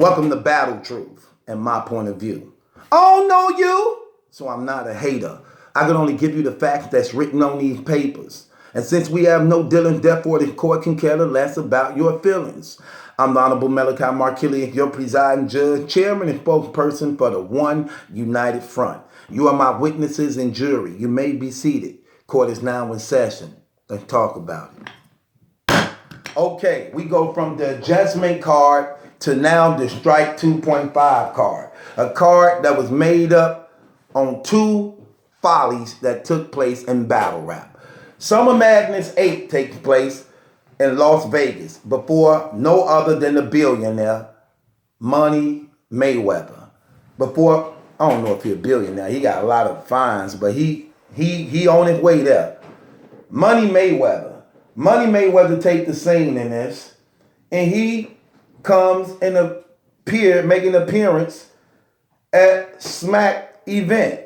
Welcome to Battle Truth and my point of view. I don't know you, so I'm not a hater. I can only give you the facts that's written on these papers. And since we have no dealing, therefore the court can care less about your feelings. I'm the Honorable Malachi Markillian, your presiding judge, chairman, and spokesperson for the One United Front. You are my witnesses and jury. You may be seated. Court is now in session. Let's talk about it. Okay, we go from the adjustment card to now the strike 2.5 card. A card that was made up on two follies that took place in battle rap. Summer Madness 8 takes place in Las Vegas before no other than the billionaire Money Mayweather. Before, I don't know if he's a billionaire, he got a lot of fines, but he on his way there. Money Mayweather take the scene in this, and he comes and make an appearance at Smack event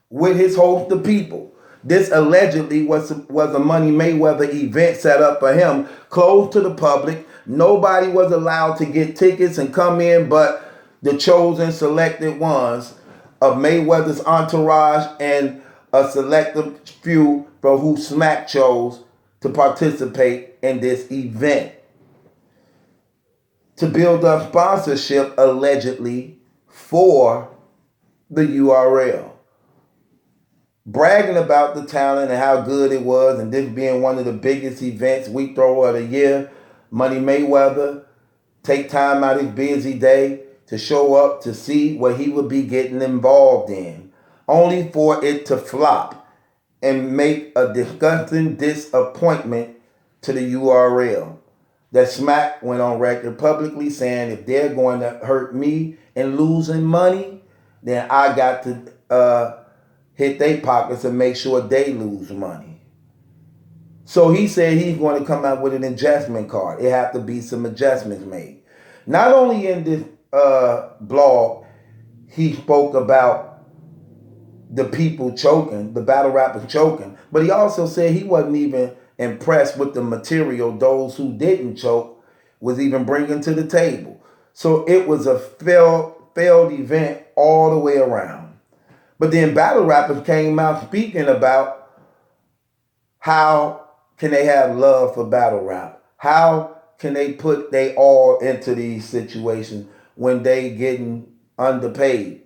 with his host of people. This allegedly was a Money Mayweather event set up for him, closed to the public. Nobody was allowed to get tickets and come in but the chosen selected ones of Mayweather's entourage and a selective few from who Smack chose to participate in this event. To build up sponsorship allegedly for the URL. Bragging about the talent and how good it was, and this being one of the biggest events we throw of the year. Money Mayweather take time out of his busy day to show up to see what he would be getting involved in, only for it to flop and make a disgusting disappointment to the URL. That Smack went on record publicly saying if they're going to hurt me and losing money, then I got to hit their pockets and make sure they lose money. So he said he's going to come out with an adjustment card. It have to be some adjustments made. Not only in this blog, he spoke about the people choking, the battle rappers choking, but he also said he wasn't even impressed with the material those who didn't choke was even bringing to the table. So it was a failed event all the way around. But then battle rappers came out speaking about how can they have love for battle rap? How can they put they all into these situations when they getting underpaid,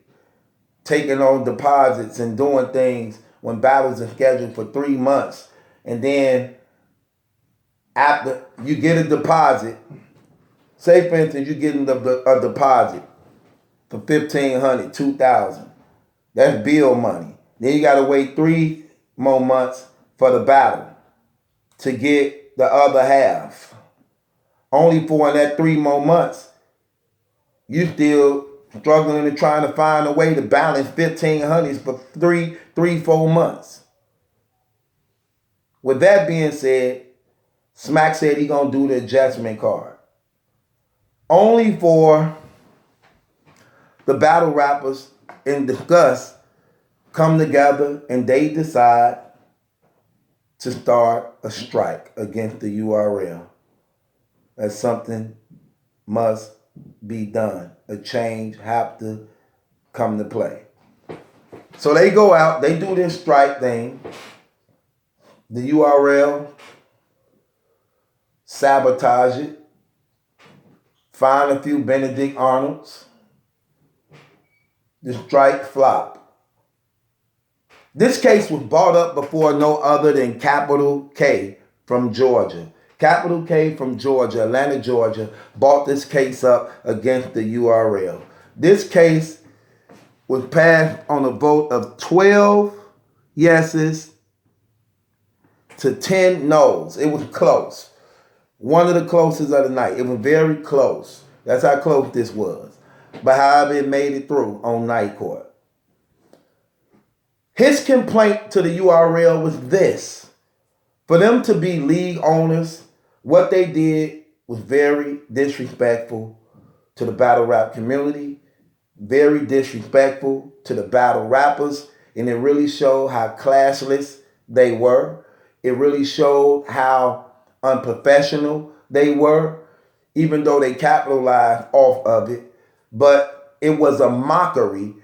taking on deposits and doing things when battles are scheduled for 3 months, and then after you get a deposit, say for instance you're getting a deposit for $1,500, $2,000. That's bill money. Then you gotta wait 3 more months for the battle to get the other half. Only for in that 3 more months, you still struggling and trying to find a way to balance $1,500 for 4 months. With that being said, Smack said he gonna do the adjustment card. Only for the battle rappers in disgust come together and they decide to start a strike against the URL. That something must be done. A change have to come to play. So they go out, they do this strike thing. The URL sabotage it, find a few Benedict Arnolds, the strike flop. This case was brought up before no other than Capital K from Georgia. Capital K from Georgia, Atlanta, Georgia, brought this case up against the URL. This case was passed on a vote of 12 yeses to 10 noes. It was close. One of the closest of the night. It was very close. That's how close this was. But however, it made it through on night court. His complaint to the URL was this. For them to be league owners, what they did was very disrespectful to the battle rap community, very disrespectful to the battle rappers, and it really showed how classless they were. It really showed how unprofessional they were, even though they capitalized off of it. but it was a mockery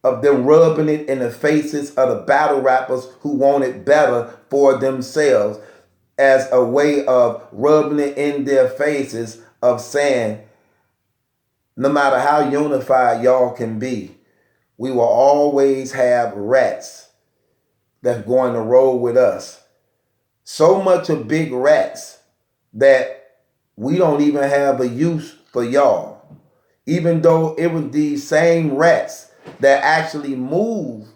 of them rubbing it in the faces of the battle rappers who wanted better for themselves, as a way of rubbing it in their faces of saying, no matter how unified y'all can be, we will always have rats that's going to roll with us. So much of big rats that we don't even have a use for y'all. Even though it was these same rats that actually moved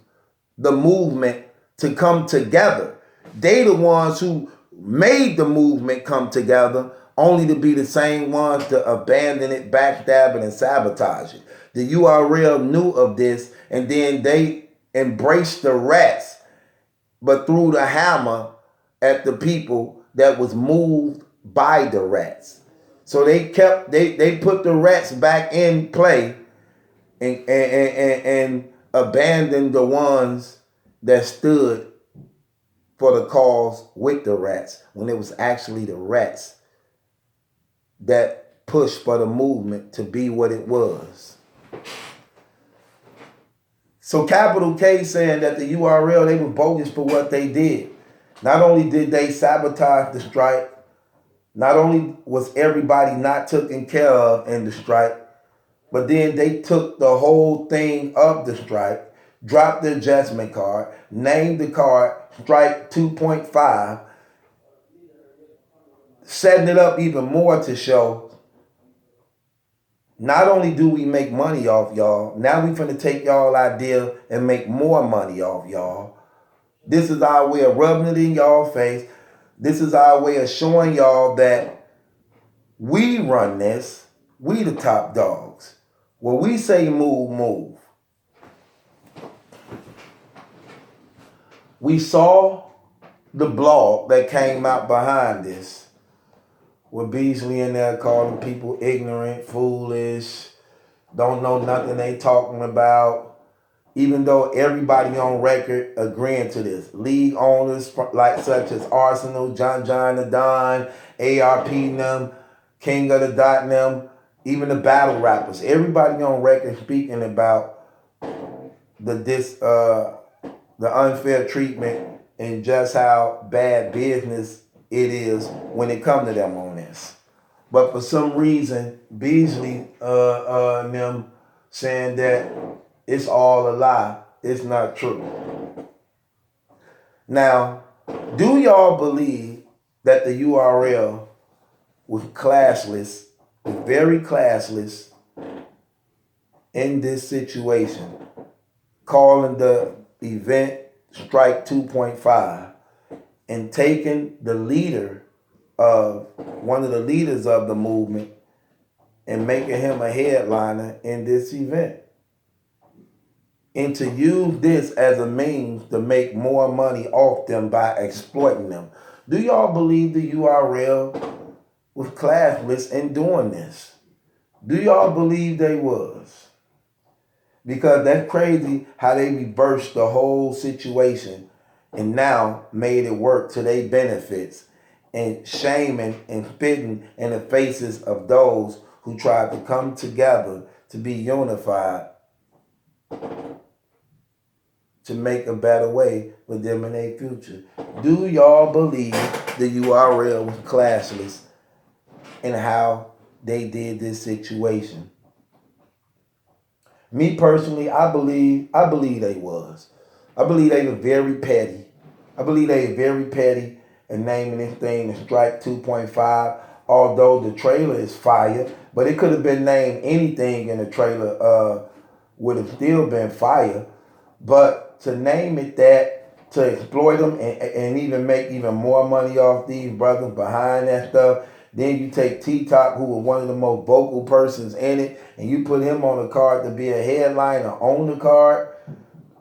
the movement to come together. They the ones who made the movement come together, only to be the same ones to abandon it, backstab it, and sabotage it. The URL knew of this, and then they embraced the rats, but threw the hammer at the people that was moved by the rats. So they put the rats back in play, and abandoned the ones that stood for the cause with the rats, when it was actually the rats that pushed for the movement to be what it was. So Capital K saying that the URL, they were bogus for what they did. Not only did they sabotage the strike, not only was everybody not taken care of in the strike, but then they took the whole thing of the strike, dropped the adjustment card, named the card Strike 2.5, setting it up even more to show, not only do we make money off y'all, now we finna take y'all idea and make more money off y'all. This is our way of rubbing it in y'all face. This is our way of showing y'all that we run this. We the top dogs. When we say move, move. We saw the blog that came out behind this, with Beasley in there calling people ignorant, foolish, don't know nothing they talking about, even though everybody on record agreeing to this. League owners like such as Arsenal, John the Don, ARP them, King of the Dot them, even the battle rappers. Everybody on record speaking about the unfair treatment and just how bad business it is when it comes to them on this. But for some reason, Beasley and them saying that it's all a lie. It's not true. Now, do y'all believe that the URL was classless, very classless in this situation, calling the event Strike 2.5 and taking the leader of one of the leaders of the movement and making him a headliner in this event, and to use this as a means to make more money off them by exploiting them? Do y'all believe the URL was classless in doing this? Do y'all believe they was? Because that's crazy how they reversed the whole situation and now made it work to their benefits, and shaming and spitting in the faces of those who tried to come together to be unified to make a better way for them in their future. Do y'all believe the URL was classless in how they did this situation? Me personally, I believe they was. I believe they were very petty. I believe they were very petty in naming this thing the Strike 2.5, although the trailer is fire, but it could have been named anything in the trailer would have still been fire. But to name it that, to exploit them and even make even more money off these brothers behind that stuff. Then you take T-Top, who was one of the most vocal persons in it, and you put him on the card to be a headliner on the card.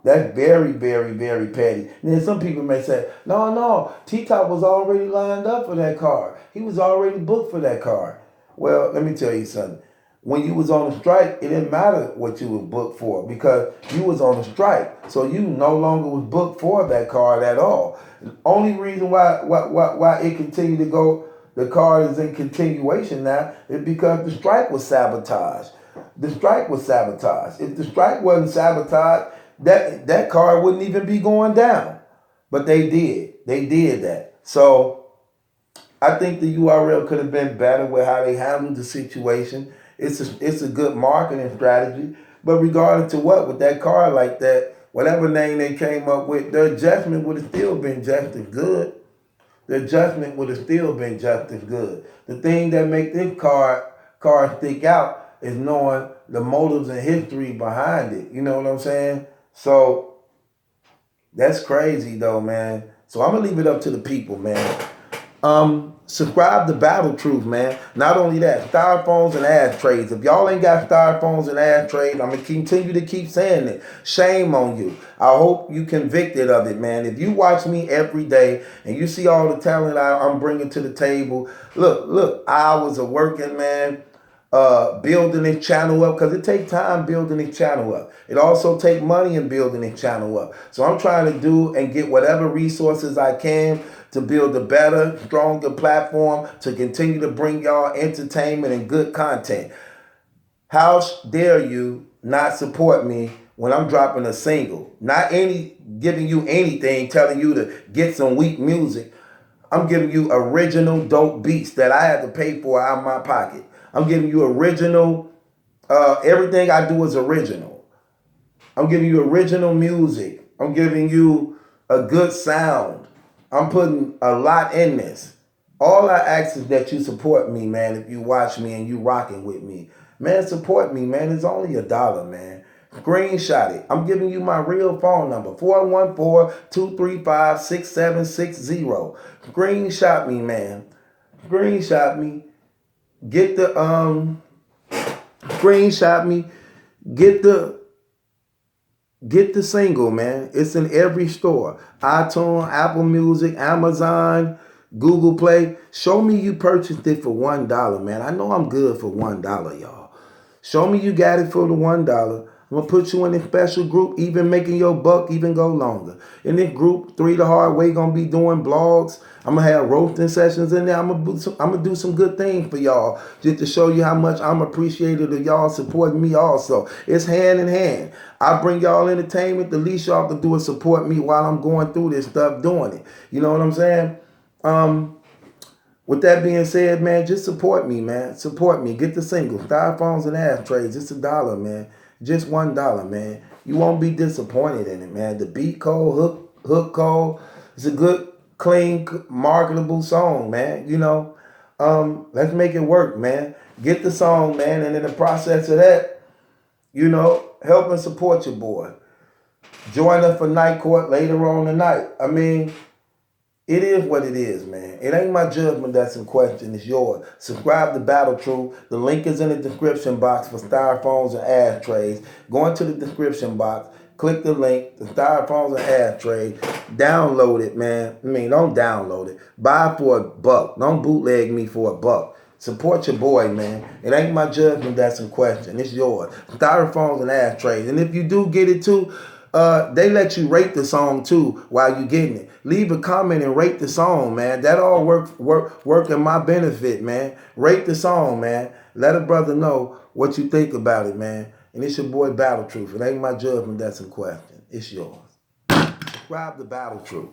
That's very, very, very petty. And then some people may say, no, T-Top was already lined up for that card. He was already booked for that card. Well, let me tell you something. When you was on a strike, it didn't matter what you was booked for, because you was on a strike. So you no longer was booked for that card at all. The only reason why it continued to go, the card is in continuation now, is because the strike was sabotaged. the strike was sabotaged. If the strike wasn't sabotaged, that car wouldn't even be going down. But they did. They did that. So I think the URL could have been better with how they handled the situation. It's a good marketing strategy. But regardless to what, with that car like that, whatever name they came up with, the adjustment would have still been just as good. The adjustment would have still been just as good. The thing that make this car stick out is knowing the motives and history behind it. You know what I'm saying? So that's crazy though, man. So I'm gonna leave it up to the people, man. Subscribe to Battle Truth, man. Not only that, styrofoams and ashtrays. If y'all ain't got styrofoams and ashtrays, I'm gonna continue to keep saying it. Shame on you. I hope you convicted of it, man. If you watch me every day and you see all the talent I'm bringing to the table, look, hours of working, man. Building this channel up, because it takes time building this channel up. It also takes money in building this channel up. So I'm trying to do and get whatever resources I can to build a better, stronger platform to continue to bring y'all entertainment and good content. How dare you not support me when I'm dropping a single? Not giving you anything, telling you to get some weak music. I'm giving you original dope beats that I had to pay for out of my pocket. I'm giving you original, everything I do is original. I'm giving you original music. I'm giving you a good sound. I'm putting a lot in this. All I ask is that you support me, man. If you watch me and you rocking with me, man, support me, man. It's only $1, man. Screenshot it. I'm giving you my real phone number, 414-235-6760. Screenshot me, man. Screenshot me. Get the screenshot me. Get the single, man. It's in every store. iTunes, Apple Music, Amazon, Google Play. Show me you purchased it for $1, man. I know I'm good for $1, y'all. Show me you got it for the $1. I'm going to put you in a special group, even making your buck even go longer. In this group, 3 the Hard Way going to be doing blogs. I'm going to have roasting sessions in there. I'm going to do some good things for y'all just to show you how much I'm appreciative of y'all supporting me also. It's hand in hand. I bring y'all entertainment. The least y'all can do is support me while I'm going through this stuff doing it. You know what I'm saying? With that being said, man, just support me, man. Support me. Get the single. Styrofoams and ashtrays. It's $1, man. Just $1, man. You won't be disappointed in it, man. The beat cold, hook cold. It's a good, clean, marketable song, man. You know, let's make it work, man. Get the song, man, and in the process of that, you know, help and support your boy. Join us for Night Court later on tonight. I mean, it is what it is, man. It ain't my judgment that's in question. It's yours. Subscribe to Battle Truth. The link is in the description box for styrofoams and ashtrays. Go into the description box. Click the link, the styrofoams and ashtrays. Download it, man. I mean, don't download it. Buy it for $1. Don't bootleg me for $1. Support your boy, man. It ain't my judgment that's in question. It's yours. Styrofoams and ashtrays. And if you do get it too, they let you rate the song too while you getting it. Leave a comment and rate the song, man. That all work in my benefit, man. Rate the song, man. Let a brother know what you think about it, man. And it's your boy Battle Truth. It ain't my judgment that's in question. It's yours. Subscribe to Battle Truth.